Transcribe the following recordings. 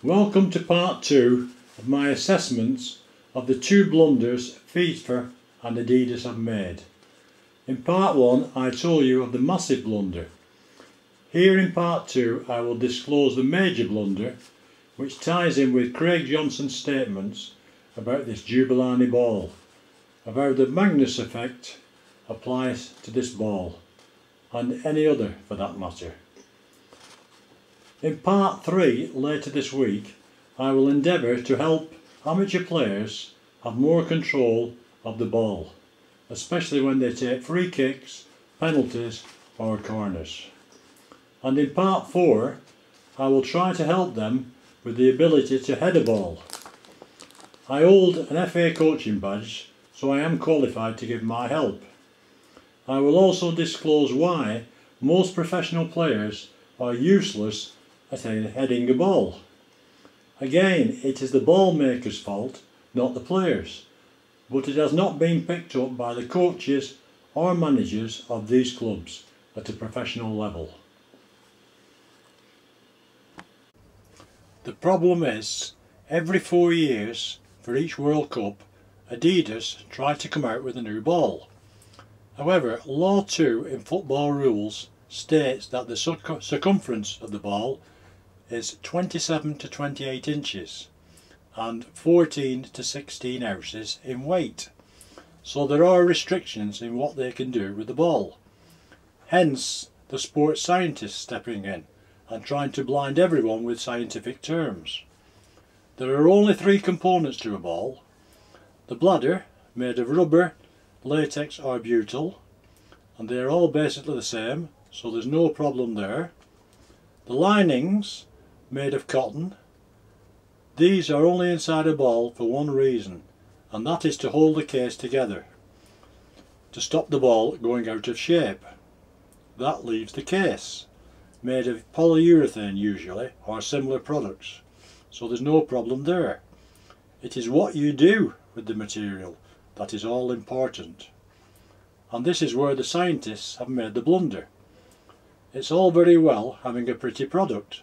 Welcome to part 2 of my assessments of the two blunders FIFA and Adidas have made. In part 1 I told you of the massive blunder. Here in part 2 I will disclose the major blunder, which ties in with Craig Johnson's statements about this Jubelani ball, of how the Magnus effect applies to this ball, and any other for that matter. In part 3 later this week I will endeavour to help amateur players have more control of the ball, especially when they take free kicks, penalties or corners. And in part 4 I will try to help them with the ability to head a ball. I hold an FA coaching badge, so I am qualified to give my help. I will also disclose why most professional players are useless at heading a ball. Again, it is the ball maker's fault, not the players, but it has not been picked up by the coaches or managers of these clubs at a professional level. The problem is, every 4 years for each World Cup, Adidas try to come out with a new ball. However, Law 2 in football rules states that the circumference of the ball is 27 to 28 inches and 14 to 16 ounces in weight. So there are restrictions in what they can do with the ball. Hence the sports scientists stepping in and trying to blind everyone with scientific terms. There are only 3 components to a ball: the bladder, made of rubber, latex or butyl, and they are all basically the same, so there's no problem there. The linings, made of cotton. These are only inside a ball for one reason, and that is to hold the case together, to stop the ball going out of shape. That leaves the case, made of polyurethane usually, or similar products, so there's no problem there. It is what you do with the material that is all important, and this is where the scientists have made the blunder. It's all very well having a pretty product,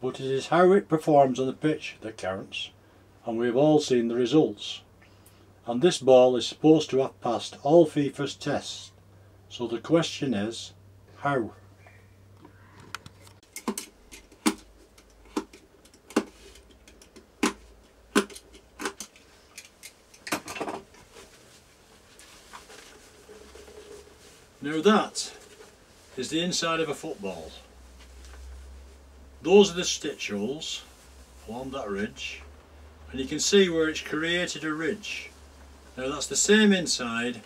but it is how it performs on the pitch that counts, and we have all seen the results. And this ball is supposed to have passed all FIFA's tests, so the question is, how? Now that is the inside of a football. Those are the stitch holes along that ridge, and you can see where it's created a ridge. Now that's the same inside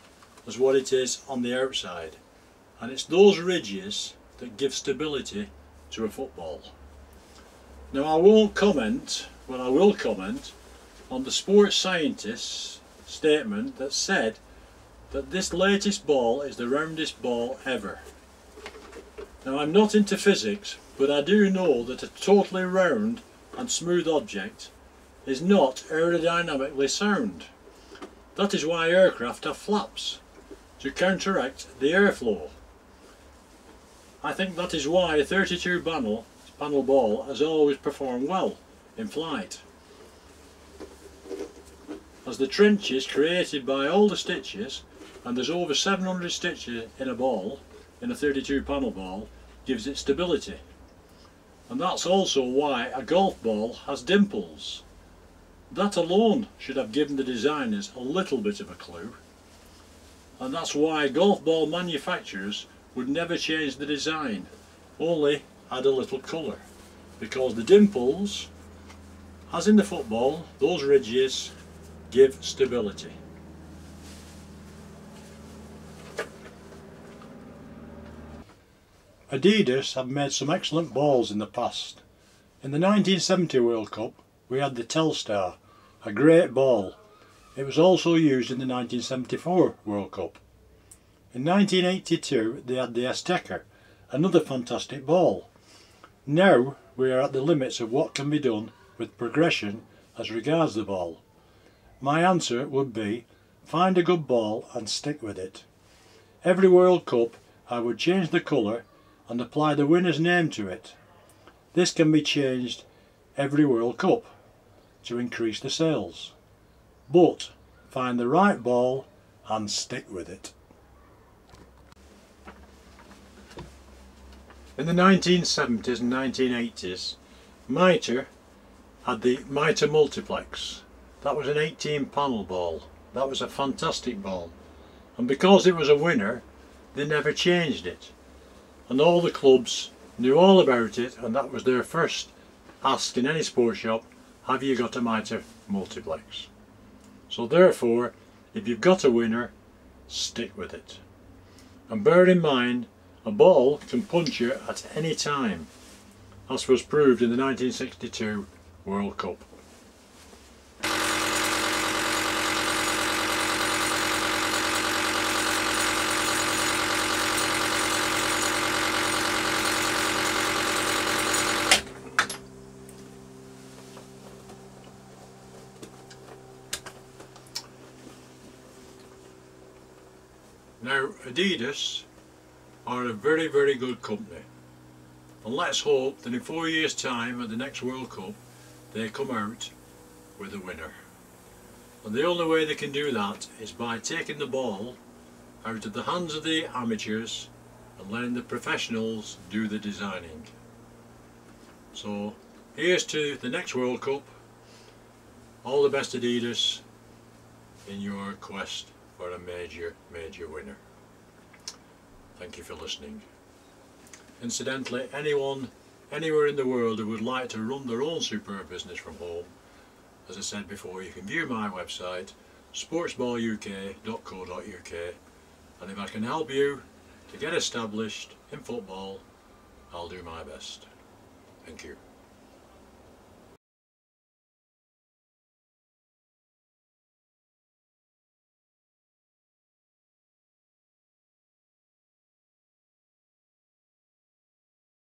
as what it is on the outside, and it's those ridges that give stability to a football. Now I won't comment, well I will comment on the sports scientist's statement that said that this latest ball is the roundest ball ever. Now I'm not into physics, but I do know that a totally round and smooth object is not aerodynamically sound. That is why aircraft have flaps, to counteract the airflow. I think that is why a 32 panel ball has always performed well in flight, as the trench is created by all the stitches, and there's over 700 stitches in a ball, in a 32 panel ball, gives it stability. And that's also why a golf ball has dimples. That alone should have given the designers a little bit of a clue. And that's why golf ball manufacturers would never change the design, only add a little colour, because the dimples, as in the football, those ridges give stability. Adidas have made some excellent balls in the past. In the 1970 World Cup we had the Telstar, a great ball. It was also used in the 1974 World Cup. In 1982 they had the Azteca, another fantastic ball. Now we are at the limits of what can be done with progression as regards the ball. My answer would be, find a good ball and stick with it. Every World Cup I would change the colour and apply the winner's name to it. This can be changed every World Cup to increase the sales. But find the right ball and stick with it. In the 1970s and 1980s, Mitre had the Mitre Multiplex. That was an 18 panel ball. That was a fantastic ball. And because it was a winner, they never changed it. And all the clubs knew all about it, and that was their first ask in any sports shop, have you got a Mitre Multiplex? So therefore, if you've got a winner, stick with it. And bear in mind, a ball can puncture at any time, as was proved in the 1962 World Cup. Now, Adidas are a very, very good company, and let's hope that in 4 years' time at the next World Cup they come out with a winner. And the only way they can do that is by taking the ball out of the hands of the amateurs and letting the professionals do the designing. So here's to the next World Cup. All the best, Adidas, in your quest for a major winner. Thank you for listening. Incidentally, anyone anywhere in the world who would like to run their own superb business from home, as I said before, you can view my website sportsballuk.co.uk, and if I can help you to get established in football, I'll do my best. Thank you.